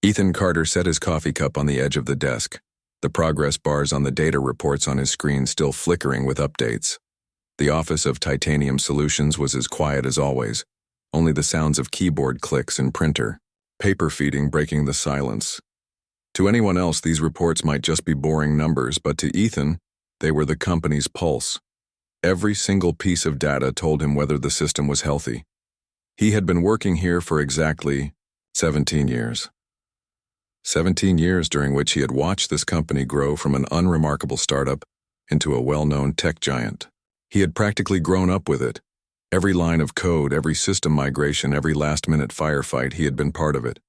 Ethan Carter set his coffee cup on the edge of the desk, the progress bars on the data reports on his screen still flickering with updates. The office of Titanium Solutions was as quiet as always, only the sounds of keyboard clicks and printer, paper feeding breaking the silence. To anyone else, these reports might just be boring numbers, but to Ethan, they were the company's pulse. Every single piece of data told him whether the system was healthy. He had been working here for exactly 17 years. 17 years during which he had watched this company grow from an unremarkable startup into a well-known tech giant. He had practically grown up with it. Every line of code, every system migration, every last-minute firefight, he had been part of it.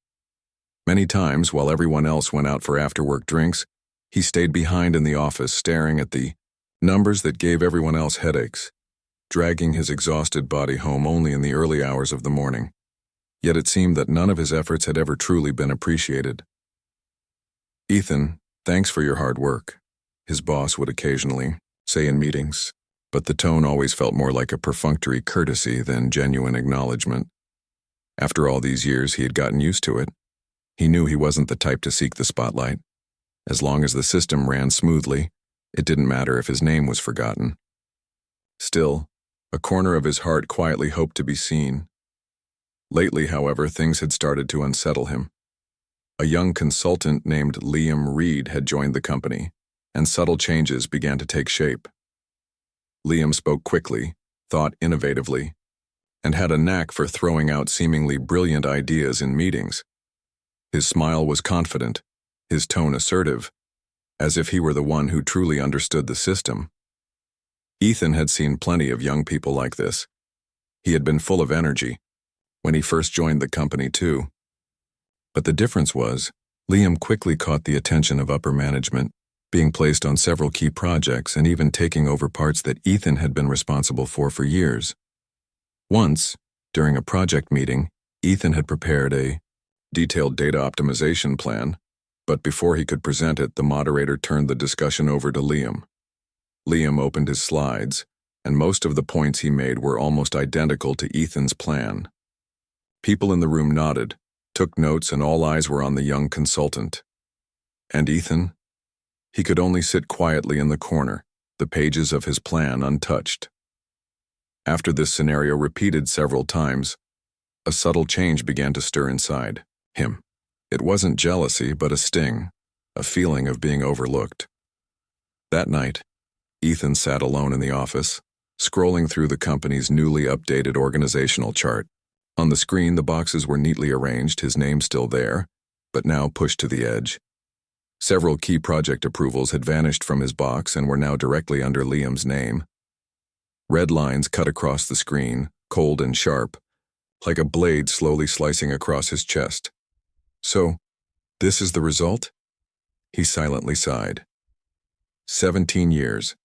Many times, while everyone else went out for after-work drinks, he stayed behind in the office staring at the numbers that gave everyone else headaches, dragging his exhausted body home only in the early hours of the morning. Yet it seemed that none of his efforts had ever truly been appreciated. "Ethan, thanks for your hard work," his boss would occasionally say in meetings, but the tone always felt more like a perfunctory courtesy than genuine acknowledgement. After all these years, he had gotten used to it. He knew he wasn't the type to seek the spotlight. As long as the system ran smoothly, it didn't matter if his name was forgotten. Still, a corner of his heart quietly hoped to be seen. Lately, however, things had started to unsettle him. A young consultant named Liam Reed had joined the company, and subtle changes began to take shape. Liam spoke quickly, thought innovatively, and had a knack for throwing out seemingly brilliant ideas in meetings. His smile was confident, his tone assertive, as if he were the one who truly understood the system. Ethan had seen plenty of young people like this. He had been full of energy when he first joined the company too. But the difference was, Liam quickly caught the attention of upper management, being placed on several key projects and even taking over parts that Ethan had been responsible for years. Once, during a project meeting, Ethan had prepared a detailed data optimization plan, but before he could present it, the moderator turned the discussion over to Liam. Liam opened his slides, and most of the points he made were almost identical to Ethan's plan. People in the room nodded, took notes, and all eyes were on the young consultant. And Ethan? He could only sit quietly in the corner, the pages of his plan untouched. After this scenario repeated several times, a subtle change began to stir inside him. It wasn't jealousy, but a sting, a feeling of being overlooked. That night, Ethan sat alone in the office, scrolling through the company's newly updated organizational chart. On the screen, the boxes were neatly arranged, his name still there, but now pushed to the edge. Several key project approvals had vanished from his box and were now directly under Liam's name. Red lines cut across the screen, cold and sharp, like a blade slowly slicing across his chest. "So, this is the result?" He silently sighed. 17 years,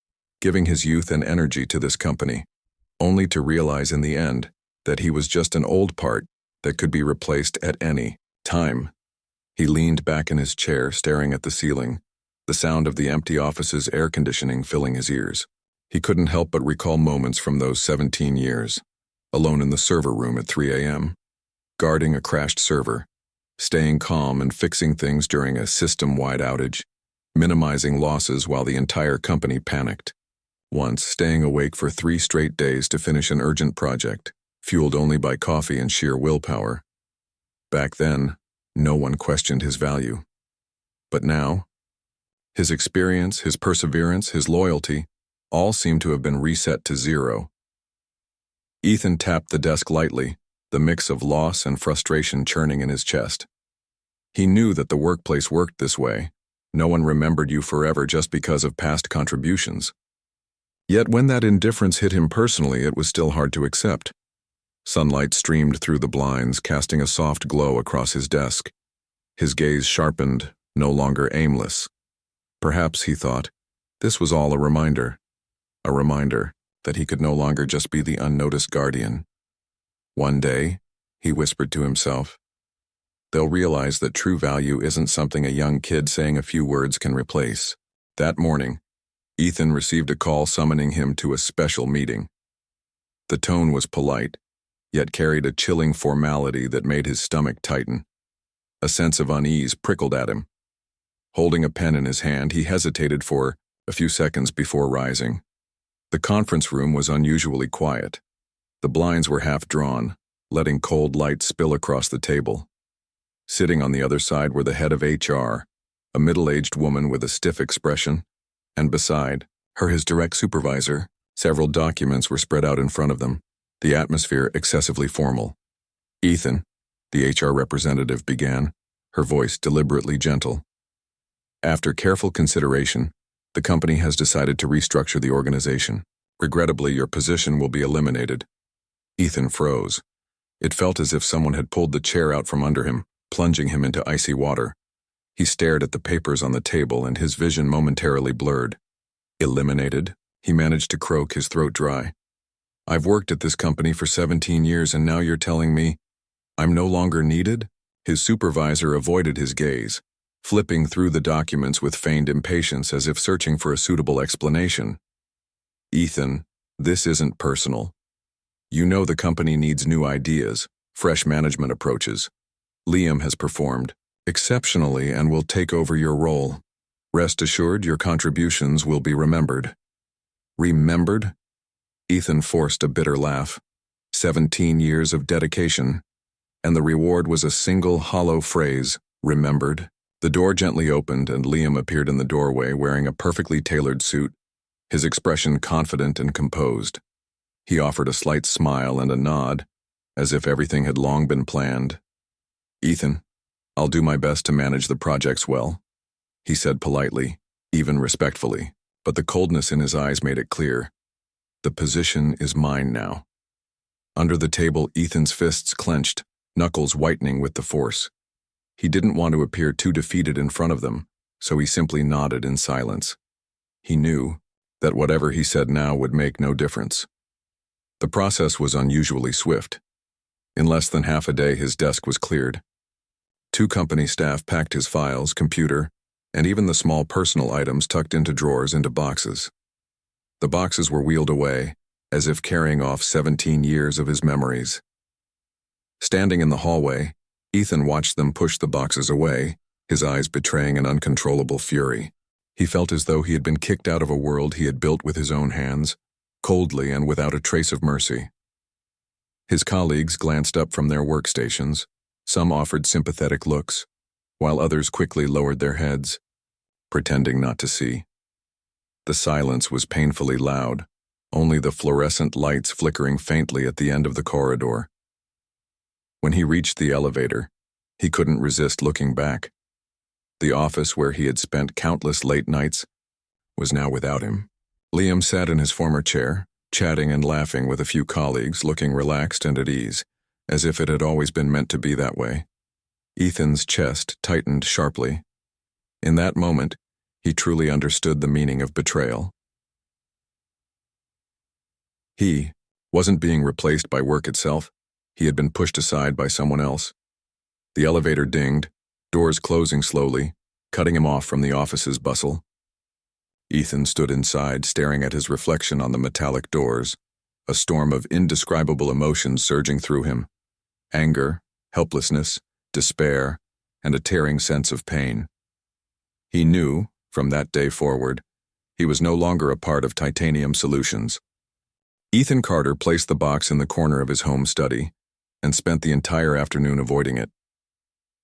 giving his youth and energy to this company, only to realize in the end that he was just an old part that could be replaced at any time. He leaned back in his chair, staring at the ceiling, the sound of the empty office's air conditioning filling his ears. He couldn't help but recall moments from those 17 years, alone in the server room at 3 a.m., guarding a crashed server, staying calm and fixing things during a system-wide outage, minimizing losses while the entire company panicked. Once, staying awake for 3 straight days to finish an urgent project, fueled only by coffee and sheer willpower. Back then, no one questioned his value. But now, his experience, his perseverance, his loyalty, all seemed to have been reset to zero. Ethan tapped the desk lightly, the mix of loss and frustration churning in his chest. He knew that the workplace worked this way. No one remembered you forever just because of past contributions. Yet when that indifference hit him personally, it was still hard to accept. Sunlight streamed through the blinds, casting a soft glow across his desk. His gaze sharpened, no longer aimless. Perhaps, he thought, this was all a reminder that he could no longer just be the unnoticed guardian. One day, he whispered to himself, they'll realize that true value isn't something a young kid saying a few words can replace. That morning, Ethan received a call summoning him to a special meeting. The tone was polite, yet carried a chilling formality that made his stomach tighten. A sense of unease prickled at him. Holding a pen in his hand, he hesitated for a few seconds before rising. The conference room was unusually quiet. The blinds were half drawn, letting cold light spill across the table. Sitting on the other side were the head of HR, a middle-aged woman with a stiff expression, and beside her his direct supervisor. Several documents were spread out in front of them, the atmosphere excessively formal. "Ethan," the HR representative began, her voice deliberately gentle. "After careful consideration, the company has decided to restructure the organization. Regrettably, your position will be eliminated." Ethan froze. It felt as if someone had pulled the chair out from under him, plunging him into icy water. He stared at the papers on the table and his vision momentarily blurred. "Eliminated?" He managed to croak, his throat dry. "I've worked at this company for 17 years and now you're telling me I'm no longer needed?" His supervisor avoided his gaze, flipping through the documents with feigned impatience as if searching for a suitable explanation. "Ethan, this isn't personal. You know the company needs new ideas, fresh management approaches. Liam has performed exceptionally and will take over your role. Rest assured your contributions will be remembered." Remembered? Ethan forced a bitter laugh. 17 years of dedication, and the reward was a single hollow phrase, remembered. The door gently opened and Liam appeared in the doorway wearing a perfectly tailored suit, his expression confident and composed. He offered a slight smile and a nod, as if everything had long been planned. "Ethan, I'll do my best to manage the projects well," he said politely, even respectfully, but the coldness in his eyes made it clear. "The position is mine now." Under the table, Ethan's fists clenched, knuckles whitening with the force. He didn't want to appear too defeated in front of them, so he simply nodded in silence. He knew that whatever he said now would make no difference. The process was unusually swift. In less than half a day, his desk was cleared. 2 company staff packed his files, computer, and even the small personal items tucked into drawers into boxes. The boxes were wheeled away, as if carrying off 17 years of his memories. Standing in the hallway, Ethan watched them push the boxes away, his eyes betraying an uncontrollable fury. He felt as though he had been kicked out of a world he had built with his own hands, coldly and without a trace of mercy. His colleagues glanced up from their workstations. Some offered sympathetic looks, while others quickly lowered their heads, pretending not to see. The silence was painfully loud, only the fluorescent lights flickering faintly at the end of the corridor. When he reached the elevator, he couldn't resist looking back. The office where he had spent countless late nights was now without him. Liam sat in his former chair, chatting and laughing with a few colleagues, looking relaxed and at ease, as if it had always been meant to be that way. Ethan's chest tightened sharply. In that moment, he truly understood the meaning of betrayal. He wasn't being replaced by work itself. He had been pushed aside by someone else. The elevator dinged, doors closing slowly, cutting him off from the office's bustle. Ethan stood inside, staring at his reflection on the metallic doors, a storm of indescribable emotions surging through him. Anger, helplessness, despair, and a tearing sense of pain. He knew, from that day forward, he was no longer a part of Titanium Solutions. Ethan Carter placed the box in the corner of his home study and spent the entire afternoon avoiding it.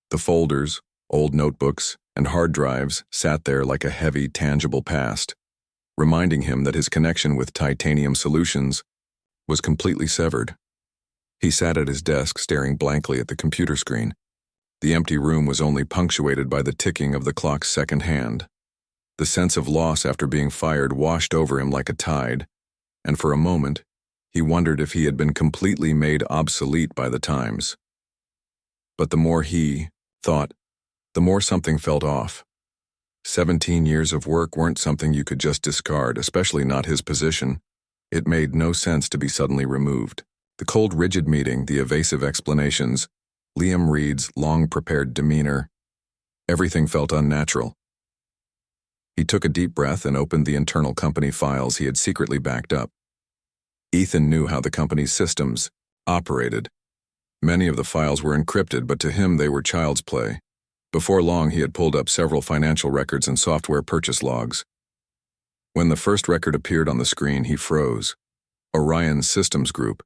The folders, old notebooks, and hard drives sat there like a heavy, tangible past, reminding him that his connection with Titanium Solutions was completely severed. He sat at his desk staring blankly at the computer screen. The empty room was only punctuated by the ticking of the clock's second hand. The sense of loss after being fired washed over him like a tide, and for a moment, he wondered if he had been completely made obsolete by the times. But the more he thought, the more something felt off. 17 years of work weren't something you could just discard, especially not his position. It made no sense to be suddenly removed. The cold, rigid meeting, the evasive explanations, Liam Reed's long-prepared demeanor, everything felt unnatural. He took a deep breath and opened the internal company files he had secretly backed up. Ethan knew how the company's systems operated. Many of the files were encrypted, but to him they were child's play. Before long, he had pulled up several financial records and software purchase logs. When the first record appeared on the screen, he froze. Orion Systems Group,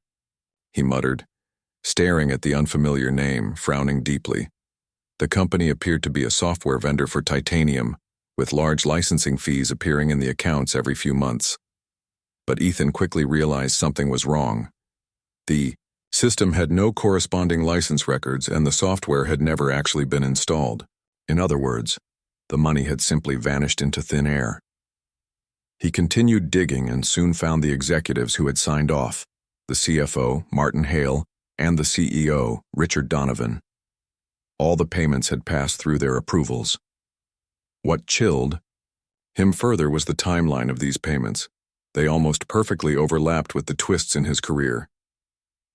he muttered, staring at the unfamiliar name, frowning deeply. The company appeared to be a software vendor for titanium, with large licensing fees appearing in the accounts every few months. But Ethan quickly realized something was wrong. The system had no corresponding license records, and the software had never actually been installed. In other words, the money had simply vanished into thin air. He continued digging and soon found the executives who had signed off, the CFO, Martin Hale, and the CEO, Richard Donovan. All the payments had passed through their approvals. What chilled him further was the timeline of these payments. They almost perfectly overlapped with the twists in his career.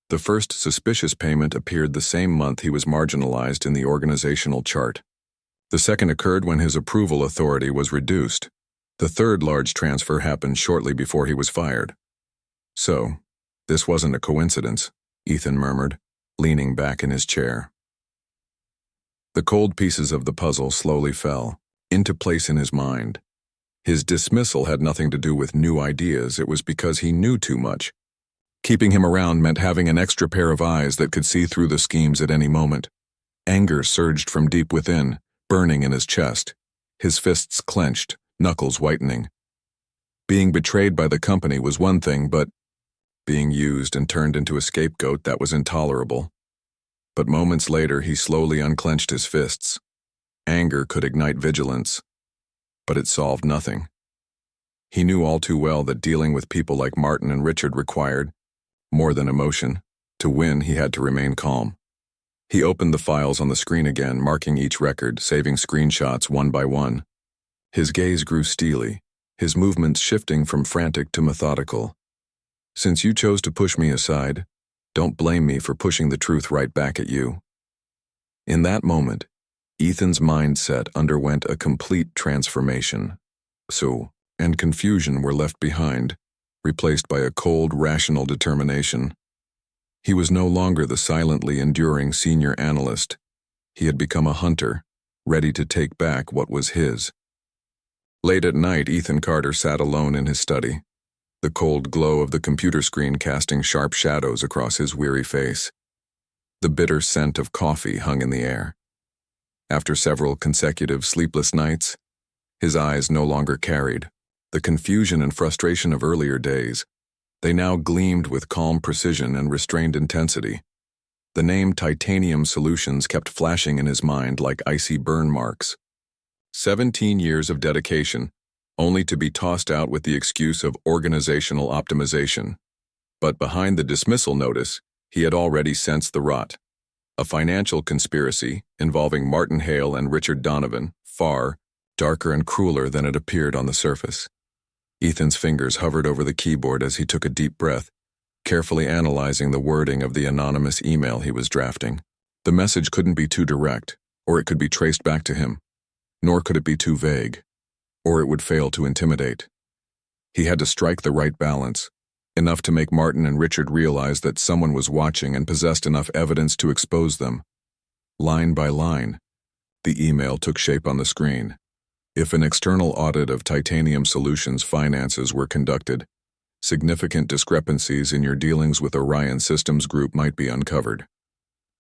The first suspicious payment appeared the same month he was marginalized in the organizational chart. The second occurred when his approval authority was reduced. The third large transfer happened shortly before he was fired. So, this wasn't a coincidence, Ethan murmured, leaning back in his chair. The cold pieces of the puzzle slowly fell into place in his mind. His dismissal had nothing to do with new ideas, it was because he knew too much. Keeping him around meant having an extra pair of eyes that could see through the schemes at any moment. Anger surged from deep within, burning in his chest. His fists clenched, knuckles whitening. Being betrayed by the company was one thing, but being used and turned into a scapegoat, that was intolerable. But moments later, he slowly unclenched his fists. Anger could ignite vigilance, but it solved nothing. He knew all too well that dealing with people like Martin and Richard required more than emotion. To win, he had to remain calm. He opened the files on the screen again, marking each record, saving screenshots one by one. His gaze grew steely, his movements shifting from frantic to methodical. Since you chose to push me aside, don't blame me for pushing the truth right back at you. In that moment, Ethan's mindset underwent a complete transformation. And confusion were left behind, replaced by a cold, rational determination. He was no longer the silently enduring senior analyst. He had become a hunter, ready to take back what was his. Late at night, Ethan Carter sat alone in his study, the cold glow of the computer screen casting sharp shadows across his weary face. The bitter scent of coffee hung in the air. After several consecutive sleepless nights, his eyes no longer carried the confusion and frustration of earlier days. They now gleamed with calm precision and restrained intensity. The name Titanium Solutions kept flashing in his mind like icy burn marks. 17 years of dedication, only to be tossed out with the excuse of organizational optimization. But behind the dismissal notice, he had already sensed the rot. A financial conspiracy involving Martin Hale and Richard Donovan, far darker and crueler than it appeared on the surface. Ethan's fingers hovered over the keyboard as he took a deep breath, carefully analyzing the wording of the anonymous email he was drafting. The message couldn't be too direct, or it could be traced back to him. Nor could it be too vague, or it would fail to intimidate. He had to strike the right balance, enough to make Martin and Richard realize that someone was watching and possessed enough evidence to expose them. Line by line, the email took shape on the screen. If an external audit of Titanium Solutions' finances were conducted, significant discrepancies in your dealings with Orion Systems Group might be uncovered.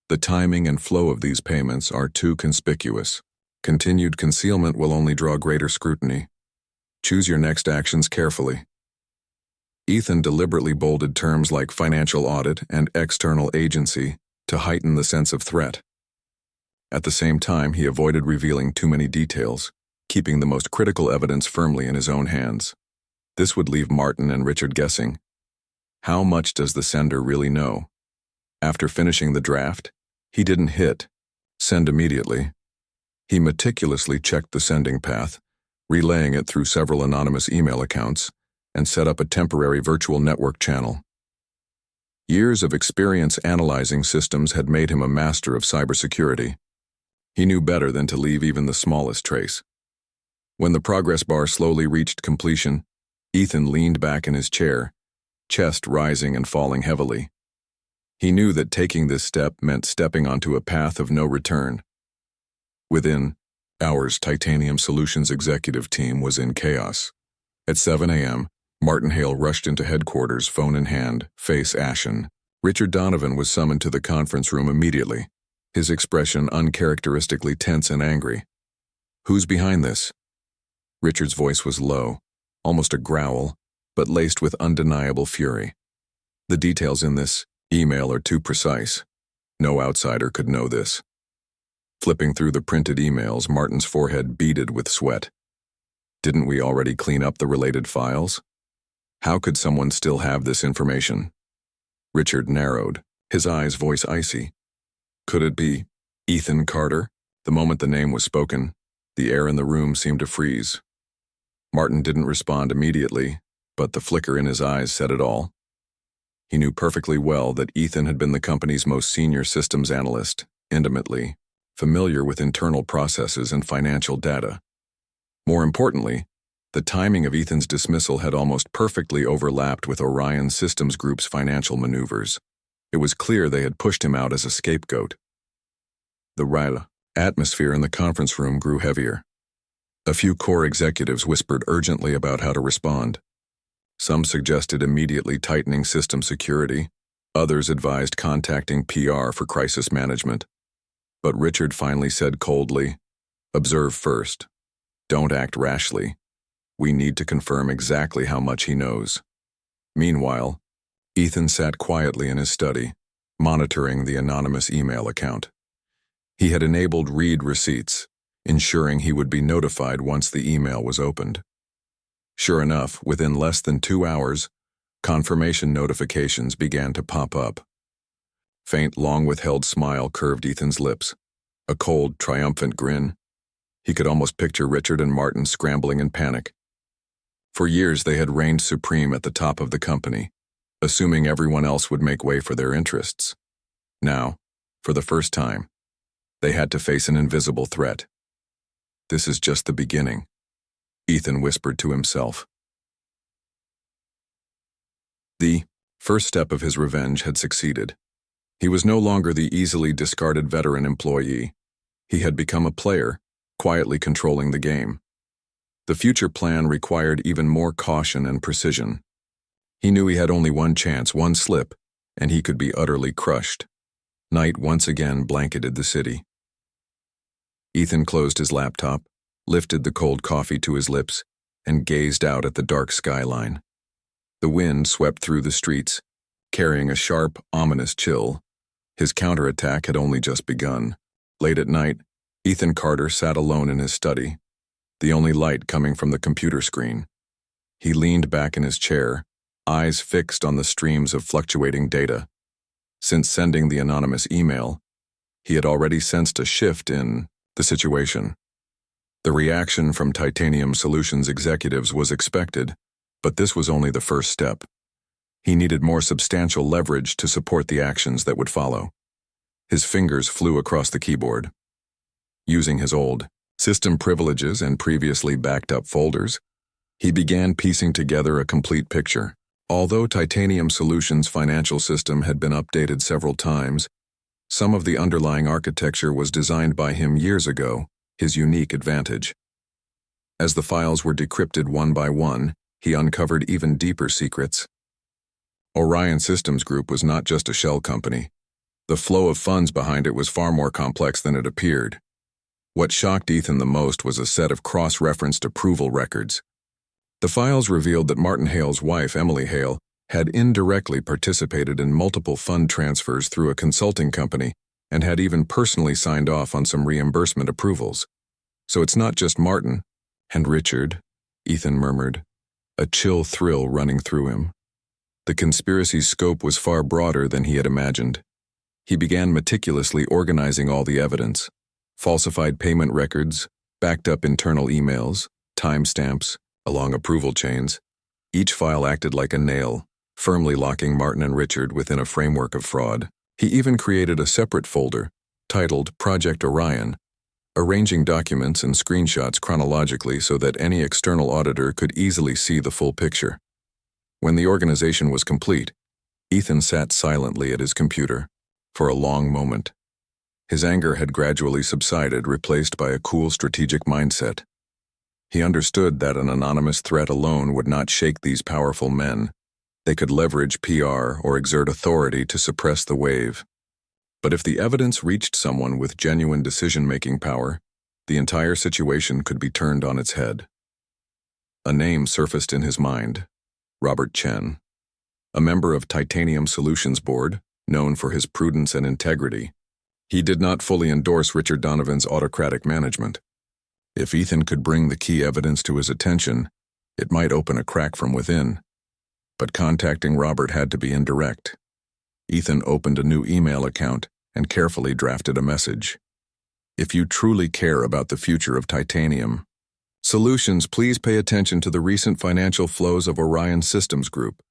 The timing and flow of these payments are too conspicuous. Continued concealment will only draw greater scrutiny. Choose your next actions carefully. Ethan deliberately bolded terms like financial audit and external agency to heighten the sense of threat. At the same time, he avoided revealing too many details, keeping the most critical evidence firmly in his own hands. This would leave Martin and Richard guessing. How much does the sender really know? After finishing the draft, he didn't hit send immediately. He meticulously checked the sending path, relaying it through several anonymous email accounts, and set up a temporary virtual network channel. Years of experience analyzing systems had made him a master of cybersecurity. He knew better than to leave even the smallest trace. When the progress bar slowly reached completion, Ethan leaned back in his chair, chest rising and falling heavily. He knew that taking this step meant stepping onto a path of no return. Within hours, Titanium Solutions' executive team was in chaos. At 7 a.m., Martin Hale rushed into headquarters, phone in hand, face ashen. Richard Donovan was summoned to the conference room immediately, his expression uncharacteristically tense and angry. "Who's behind this?" Richard's voice was low, almost a growl, but laced with undeniable fury. "The details in this email are too precise. No outsider could know this." Flipping through the printed emails, Martin's forehead beaded with sweat. Didn't we already clean up the related files? How could someone still have this information? Richard narrowed, his eyes voice icy. Could it be Ethan Carter? The moment the name was spoken, the air in the room seemed to freeze. Martin didn't respond immediately, but the flicker in his eyes said it all. He knew perfectly well that Ethan had been the company's most senior systems analyst, intimately familiar with internal processes and financial data. More importantly, the timing of Ethan's dismissal had almost perfectly overlapped with Orion Systems Group's financial maneuvers. It was clear they had pushed him out as a scapegoat. The atmosphere in the conference room grew heavier. A few core executives whispered urgently about how to respond. Some suggested immediately tightening system security. Others advised contacting PR for crisis management. But Richard finally said coldly, "Observe first. Don't act rashly. We need to confirm exactly how much he knows." Meanwhile, Ethan sat quietly in his study, monitoring the anonymous email account. He had enabled read receipts, ensuring he would be notified once the email was opened. Sure enough, within less than 2 hours, confirmation notifications began to pop up. Faint, long-withheld smile curved Ethan's lips, a cold, triumphant grin. He could almost picture Richard and Martin scrambling in panic. For years they had reigned supreme at the top of the company, assuming everyone else would make way for their interests. Now, for the first time, they had to face an invisible threat. "This is just the beginning," Ethan whispered to himself. The first step of his revenge had succeeded. He was no longer the easily discarded veteran employee. He had become a player, quietly controlling the game. The future plan required even more caution and precision. He knew he had only one chance, one slip, and he could be utterly crushed. Night once again blanketed the city. Ethan closed his laptop, lifted the cold coffee to his lips, and gazed out at the dark skyline. The wind swept through the streets, carrying a sharp, ominous chill. His counterattack had only just begun. Late at night, Ethan Carter sat alone in his study, the only light coming from the computer screen. He leaned back in his chair, eyes fixed on the streams of fluctuating data. Since sending the anonymous email, he had already sensed a shift in the situation. The reaction from Titanium Solutions executives was expected, but this was only the first step. He needed more substantial leverage to support the actions that would follow. His fingers flew across the keyboard. Using his old system privileges and previously backed up folders, he began piecing together a complete picture. Although Titanium Solutions' financial system had been updated several times, some of the underlying architecture was designed by him years ago, his unique advantage. As the files were decrypted one by one, he uncovered even deeper secrets. Orion Systems Group was not just a shell company. The flow of funds behind it was far more complex than it appeared. What shocked Ethan the most was a set of cross-referenced approval records. The files revealed that Martin Hale's wife, Emily Hale, had indirectly participated in multiple fund transfers through a consulting company and had even personally signed off on some reimbursement approvals. So it's not just Martin and Richard, Ethan murmured, a chill thrill running through him. The conspiracy's scope was far broader than he had imagined. He began meticulously organizing all the evidence: falsified payment records, backed up internal emails, timestamps, along approval chains. Each file acted like a nail, firmly locking Martin and Richard within a framework of fraud. He even created a separate folder, titled Project Orion, arranging documents and screenshots chronologically so that any external auditor could easily see the full picture. When the organization was complete, Ethan sat silently at his computer for a long moment. His anger had gradually subsided, replaced by a cool strategic mindset. He understood that an anonymous threat alone would not shake these powerful men. They could leverage PR or exert authority to suppress the wave. But if the evidence reached someone with genuine decision-making power, the entire situation could be turned on its head. A name surfaced in his mind: Robert Chen. A member of Titanium Solutions Board, known for his prudence and integrity. He did not fully endorse Richard Donovan's autocratic management. If Ethan could bring the key evidence to his attention, it might open a crack from within. But contacting Robert had to be indirect. Ethan opened a new email account and carefully drafted a message. If you truly care about the future of Titanium Solutions, please pay attention to the recent financial flows of Orion Systems Group.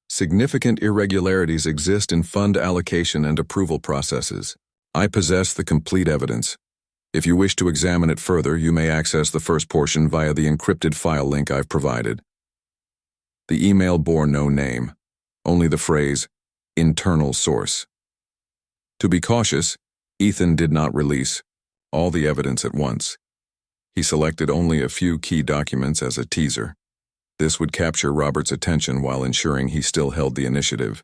Significant irregularities exist in fund allocation and approval processes. I possess the complete evidence. If you wish to examine it further, you may access the first portion via the encrypted file link I've provided. The email bore no name, only the phrase, internal source. To be cautious, Ethan did not release all the evidence at once. He selected only a few key documents as a teaser. This would capture Robert's attention while ensuring he still held the initiative.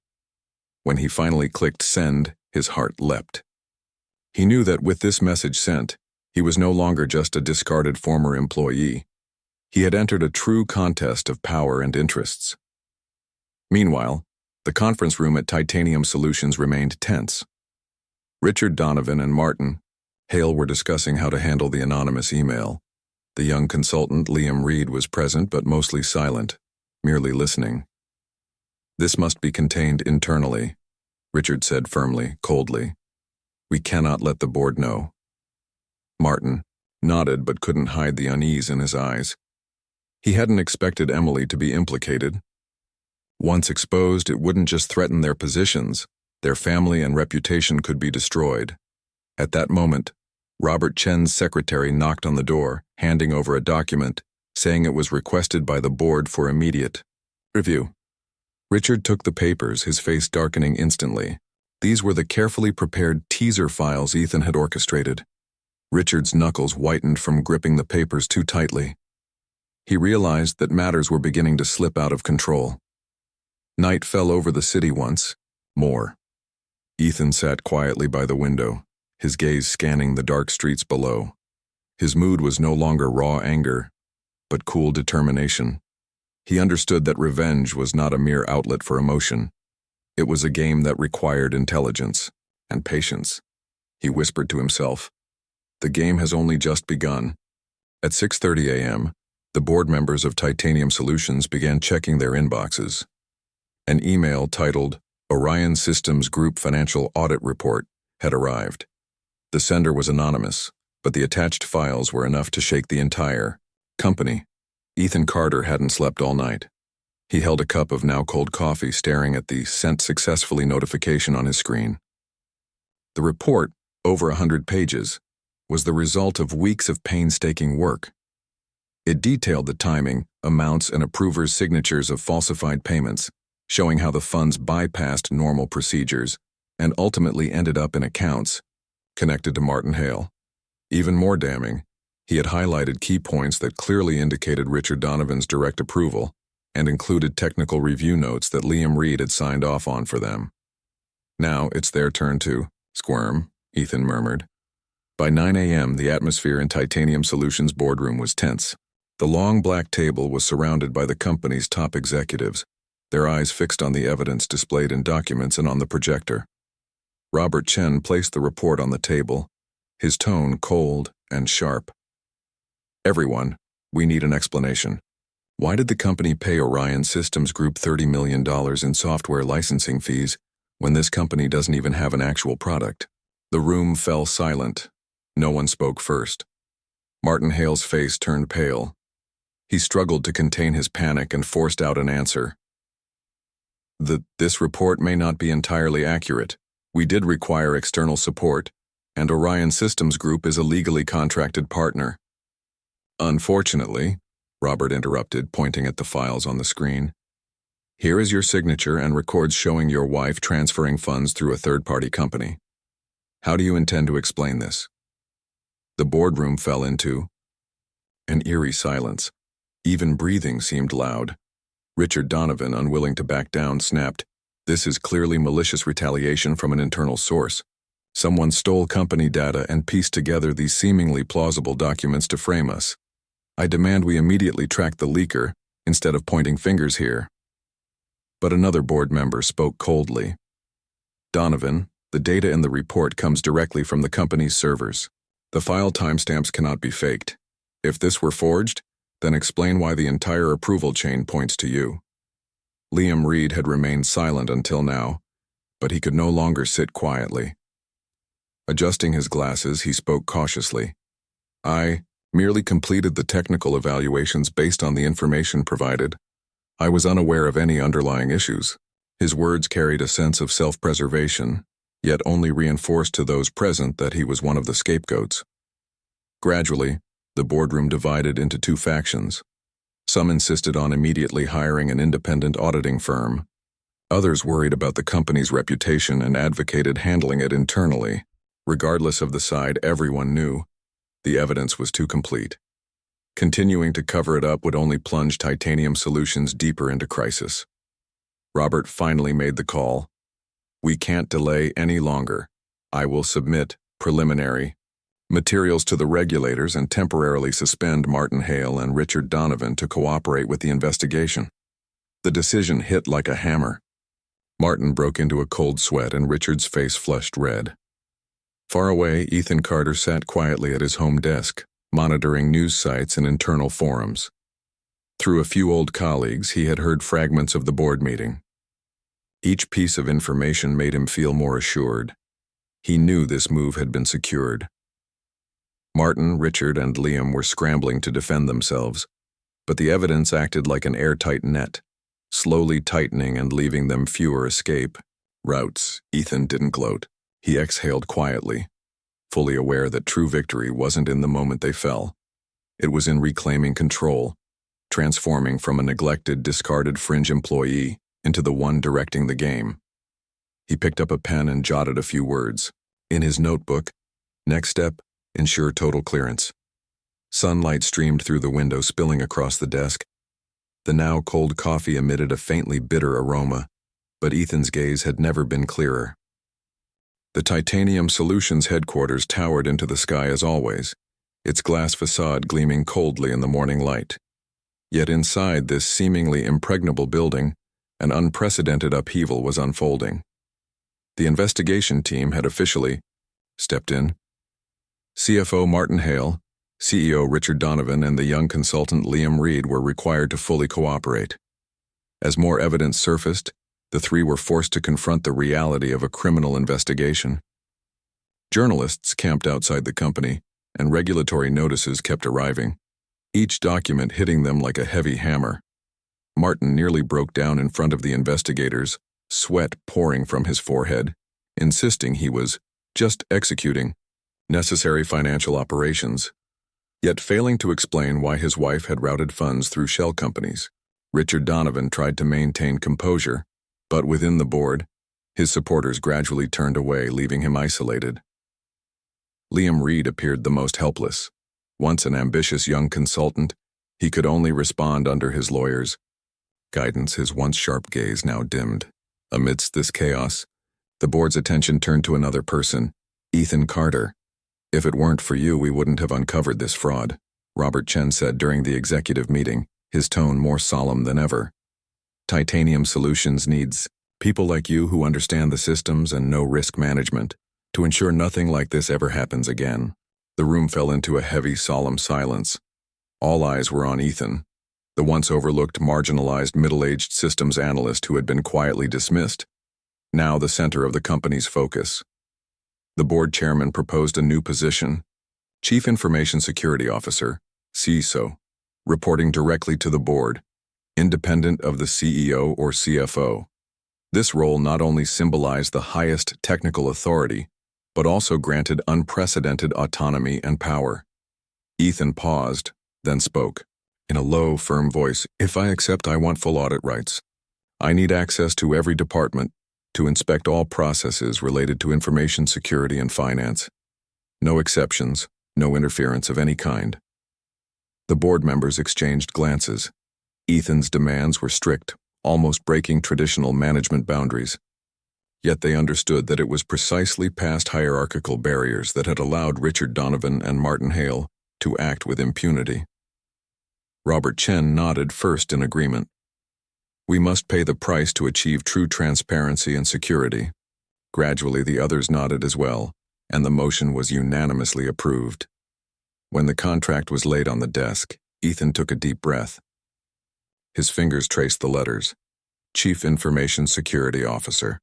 When he finally clicked send, his heart leapt. He knew that with this message sent, he was no longer just a discarded former employee. He had entered a true contest of power and interests. Meanwhile, the conference room at Titanium Solutions remained tense. Richard Donovan and Martin Hale were discussing how to handle the anonymous email. The young consultant, Liam Reed, was present but mostly silent, merely listening. This must be contained internally, Richard said firmly, coldly. We cannot let the board know. Martin nodded but couldn't hide the unease in his eyes. He hadn't expected Emily to be implicated. Once exposed, it wouldn't just threaten their positions, their family and reputation could be destroyed. At that moment, Robert Chen's secretary knocked on the door, handing over a document, saying it was requested by the board for immediate review. Richard took the papers, his face darkening instantly. These were the carefully prepared teaser files Ethan had orchestrated. Richard's knuckles whitened from gripping the papers too tightly. He realized that matters were beginning to slip out of control. Night fell over the city once more. Ethan sat quietly by the window, his gaze scanning the dark streets below. His mood was no longer raw anger, but cool determination. He understood that revenge was not a mere outlet for emotion. It was a game that required intelligence and patience. He whispered to himself, "The game has only just begun." At 6:30 a.m., the board members of Titanium Solutions began checking their inboxes. An email titled, Orion Systems Group Financial Audit Report, had arrived. The sender was anonymous, but the attached files were enough to shake the entire company. Ethan Carter hadn't slept all night. He held a cup of now-cold coffee, staring at the sent successfully notification on his screen. The report, over 100 pages, was the result of weeks of painstaking work. It detailed the timing, amounts, and approvers' signatures of falsified payments, showing how the funds bypassed normal procedures and ultimately ended up in accounts connected to Martin Hale. Even more damning, he had highlighted key points that clearly indicated Richard Donovan's direct approval and included technical review notes that Liam Reed had signed off on for them. Now it's their turn to squirm, Ethan murmured. By 9 a.m., the atmosphere in Titanium Solutions' boardroom was tense. The long black table was surrounded by the company's top executives, their eyes fixed on the evidence displayed in documents and on the projector. Robert Chen placed the report on the table, his tone cold and sharp. Everyone, we need an explanation. Why did the company pay Orion Systems Group $30 million in software licensing fees when this company doesn't even have an actual product? The room fell silent. No one spoke first. Martin Hale's face turned pale. He struggled to contain his panic and forced out an answer. This report may not be entirely accurate. We did require external support, and Orion Systems Group is a legally contracted partner. Unfortunately, Robert interrupted, pointing at the files on the screen. Here is your signature and records showing your wife transferring funds through a third-party company. How do you intend to explain this? The boardroom fell into an eerie silence. Even breathing seemed loud. Richard Donovan, unwilling to back down, snapped, "This is clearly malicious retaliation from an internal source. Someone stole company data and pieced together these seemingly plausible documents to frame us. I demand we immediately track the leaker, instead of pointing fingers here." But another board member spoke coldly. "Donovan, the data in the report comes directly from the company's servers. The file timestamps cannot be faked. If this were forged, then explain why the entire approval chain points to you." Liam Reed had remained silent until now, but he could no longer sit quietly. Adjusting his glasses, he spoke cautiously. "I merely completed the technical evaluations based on the information provided. I was unaware of any underlying issues." His words carried a sense of self-preservation, yet only reinforced to those present that he was one of the scapegoats. Gradually, the boardroom divided into two factions. Some insisted on immediately hiring an independent auditing firm. Others worried about the company's reputation and advocated handling it internally. Regardless of the side, everyone knew the evidence was too complete. Continuing to cover it up would only plunge Titanium Solutions deeper into crisis. Robert finally made the call. "We can't delay any longer. I will submit preliminary materials to the regulators and temporarily suspend Martin Hale and Richard Donovan to cooperate with the investigation." The decision hit like a hammer. Martin broke into a cold sweat and Richard's face flushed red. Far away, Ethan Carter sat quietly at his home desk, monitoring news sites and internal forums. Through a few old colleagues, he had heard fragments of the board meeting. Each piece of information made him feel more assured. He knew this move had been secured. Martin, Richard, and Liam were scrambling to defend themselves, but the evidence acted like an airtight net, slowly tightening and leaving them fewer escape routes. Ethan didn't gloat. He exhaled quietly, fully aware that true victory wasn't in the moment they fell. It was in reclaiming control, transforming from a neglected, discarded fringe employee into the one directing the game. He picked up a pen and jotted a few words. In his notebook, next step, ensure total clearance. Sunlight streamed through the window, spilling across the desk. The now cold coffee emitted a faintly bitter aroma, but Ethan's gaze had never been clearer. The Titanium Solutions headquarters towered into the sky as always, its glass facade gleaming coldly in the morning light. Yet inside this seemingly impregnable building, an unprecedented upheaval was unfolding. The investigation team had officially stepped in. CFO Martin Hale, CEO Richard Donovan, and the young consultant Liam Reed were required to fully cooperate. As more evidence surfaced, the three were forced to confront the reality of a criminal investigation. Journalists camped outside the company, and regulatory notices kept arriving, each document hitting them like a heavy hammer. Martin nearly broke down in front of the investigators, sweat pouring from his forehead, insisting he was just executing necessary financial operations, yet failing to explain why his wife had routed funds through shell companies. Richard Donovan tried to maintain composure, but within the board, his supporters gradually turned away, leaving him isolated. Liam Reed appeared the most helpless. Once an ambitious young consultant, he could only respond under his lawyer's guidance, his once sharp gaze now dimmed. Amidst this chaos, the board's attention turned to another person, Ethan Carter. "If it weren't for you, we wouldn't have uncovered this fraud," Robert Chen said during the executive meeting, his tone more solemn than ever. "Titanium Solutions needs people like you who understand the systems and know risk management to ensure nothing like this ever happens again." The room fell into a heavy, solemn silence. All eyes were on Ethan, the once overlooked, marginalized, middle-aged systems analyst who had been quietly dismissed, now the center of the company's focus. The board chairman proposed a new position, Chief Information Security Officer, CISO, reporting directly to the board, independent of the CEO or CFO. This role not only symbolized the highest technical authority, but also granted unprecedented autonomy and power. Ethan paused, then spoke, in a low, firm voice. "If I accept, I want full audit rights. I need access to every department, to inspect all processes related to information security and finance. No exceptions, no interference of any kind. The board members exchanged glances. Ethan's demands were strict, almost breaking traditional management boundaries. Yet they understood that it was precisely past hierarchical barriers that had allowed Richard Donovan and Martin Hale to act with impunity. Robert Chen nodded first in agreement. We must pay the price to achieve true transparency and security. Gradually the others nodded as well, and the motion was unanimously approved. When the contract was laid on the desk, Ethan took a deep breath. His fingers traced the letters. Chief Information Security Officer.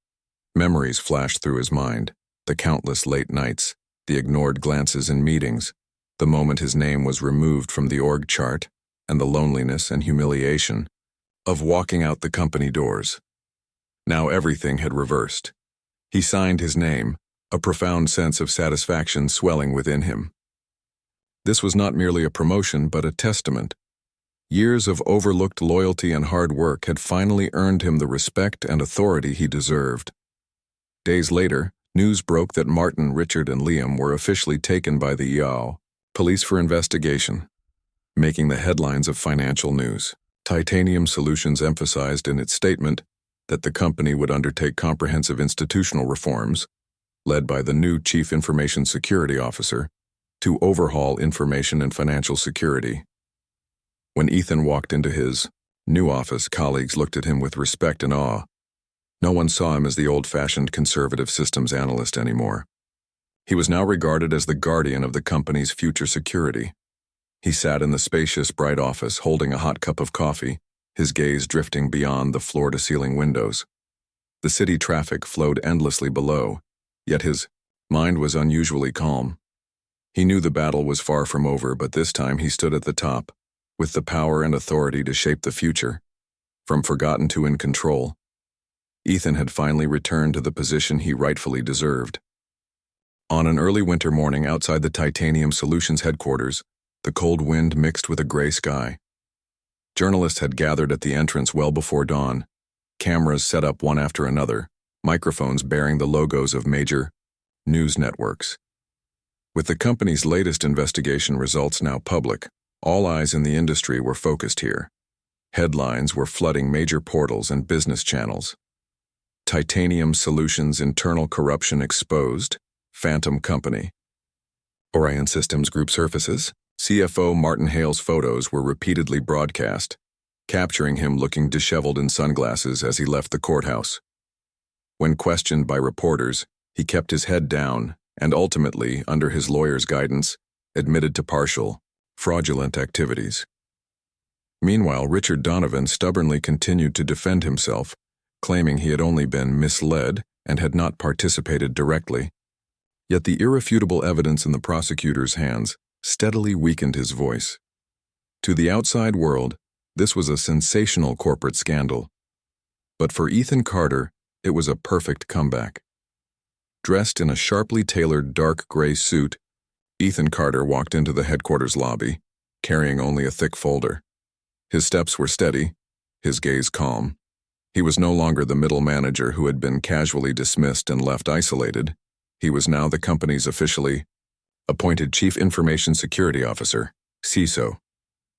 Memories flashed through his mind, the countless late nights, the ignored glances in meetings, the moment his name was removed from the org chart, and the loneliness and humiliation of walking out the company doors. Now everything had reversed. He signed his name, a profound sense of satisfaction swelling within him. This was not merely a promotion, but a testament. Years of overlooked loyalty and hard work had finally earned him the respect and authority he deserved. Days later, news broke that Martin, Richard, and Liam were officially taken by the Yao police for investigation, making the headlines of financial news. Titanium Solutions emphasized in its statement that the company would undertake comprehensive institutional reforms, led by the new Chief Information Security Officer, to overhaul information and financial security. When Ethan walked into his new office, colleagues looked at him with respect and awe. No one saw him as the old-fashioned conservative systems analyst anymore. He was now regarded as the guardian of the company's future security. He sat in the spacious, bright office, holding a hot cup of coffee, his gaze drifting beyond the floor-to-ceiling windows. The city traffic flowed endlessly below, yet his mind was unusually calm. He knew the battle was far from over, but this time he stood at the top, with the power and authority to shape the future. From forgotten to in control, Ethan had finally returned to the position he rightfully deserved. On an early winter morning outside the Titanium Solutions headquarters, the cold wind mixed with a gray sky. Journalists had gathered at the entrance well before dawn, cameras set up one after another, microphones bearing the logos of major news networks. With the company's latest investigation results now public, all eyes in the industry were focused here. Headlines were flooding major portals and business channels. Titanium Solutions internal corruption exposed, phantom company. Orion Systems Group surfaces. CFO Martin Hale's photos were repeatedly broadcast, capturing him looking disheveled in sunglasses as he left the courthouse. When questioned by reporters, he kept his head down and ultimately, under his lawyer's guidance, admitted to partial, fraudulent activities. Meanwhile, Richard Donovan stubbornly continued to defend himself, claiming he had only been misled and had not participated directly. Yet the irrefutable evidence in the prosecutor's hands steadily weakened his voice. To the outside world, this was a sensational corporate scandal. But for Ethan Carter, it was a perfect comeback. Dressed in a sharply tailored dark gray suit, Ethan Carter walked into the headquarters lobby, carrying only a thick folder. His steps were steady, his gaze calm. He was no longer the middle manager who had been casually dismissed and left isolated. He was now the company's officially appointed Chief Information Security Officer, CISO.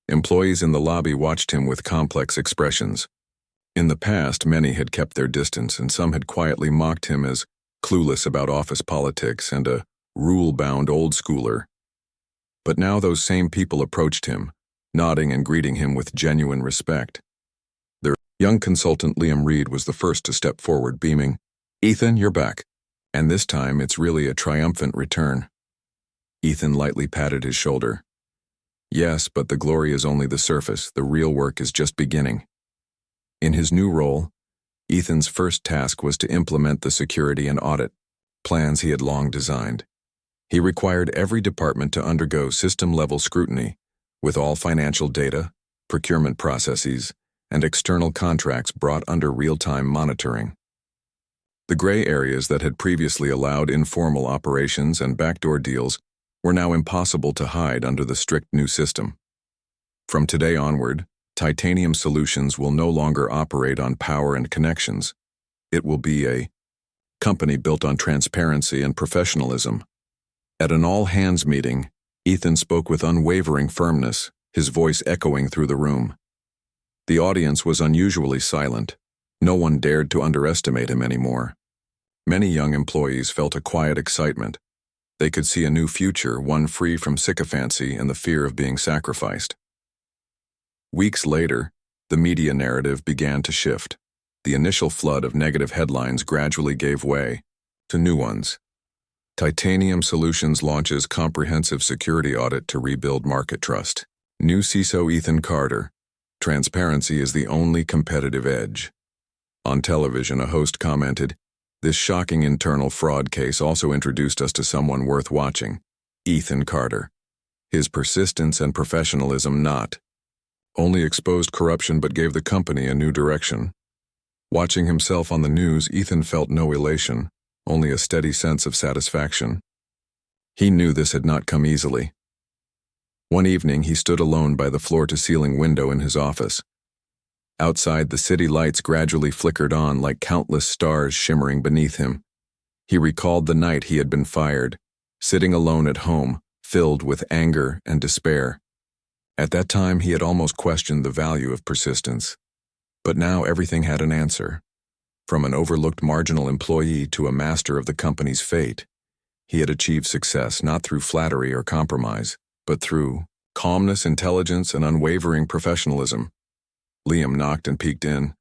Employees in the lobby watched him with complex expressions. In the past, many had kept their distance, and some had quietly mocked him as clueless about office politics and a rule-bound old schooler. But now those same people approached him, nodding and greeting him with genuine respect. Their young consultant Liam Reed was the first to step forward, beaming, "Ethan, you're back. And this time it's really a triumphant return." Ethan lightly patted his shoulder. "Yes, but the glory is only the surface. The real work is just beginning." In his new role, Ethan's first task was to implement the security and audit plans he had long designed. He required every department to undergo system-level scrutiny, with all financial data, procurement processes, and external contracts brought under real-time monitoring. The gray areas that had previously allowed informal operations and backdoor deals were now impossible to hide under the strict new system. From today onward, Titanium Solutions will no longer operate on power and connections. It will be a company built on transparency and professionalism. At an all-hands meeting, Ethan spoke with unwavering firmness, his voice echoing through the room. The audience was unusually silent. No one dared to underestimate him anymore. Many young employees felt a quiet excitement. They could see a new future, one free from sycophancy and the fear of being sacrificed. Weeks later, the media narrative began to shift. The initial flood of negative headlines gradually gave way to new ones. Titanium Solutions launches comprehensive security audit to rebuild market trust. New CISO Ethan Carter. Transparency is the only competitive edge. On television, a host commented, "This shocking internal fraud case also introduced us to someone worth watching, Ethan Carter. His persistence and professionalism not only exposed corruption but gave the company a new direction." Watching himself on the news, Ethan felt no elation, only a steady sense of satisfaction. He knew this had not come easily. One evening, he stood alone by the floor-to-ceiling window in his office. Outside, the city lights gradually flickered on like countless stars shimmering beneath him. He recalled the night he had been fired, sitting alone at home, filled with anger and despair. At that time, he had almost questioned the value of persistence. But now everything had an answer. From an overlooked marginal employee to a master of the company's fate, he had achieved success not through flattery or compromise, but through calmness, intelligence, and unwavering professionalism. Liam knocked and peeked in.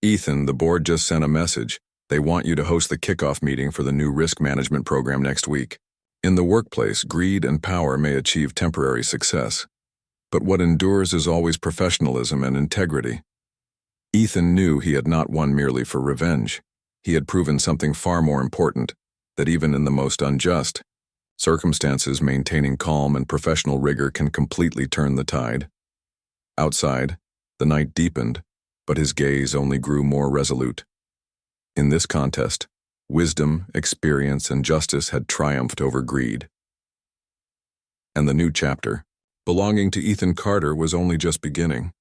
"Ethan, the board just sent a message. They want you to host the kickoff meeting for the new risk management program next week. In the workplace, greed and power may achieve temporary success, but what endures is always professionalism and integrity." Ethan knew he had not won merely for revenge. He had proven something far more important, that even in the most unjust circumstances, maintaining calm and professional rigor can completely turn the tide. Outside, the night deepened, but his gaze only grew more resolute. In this contest, wisdom, experience, and justice had triumphed over greed. And the new chapter, belonging to Ethan Carter, was only just beginning.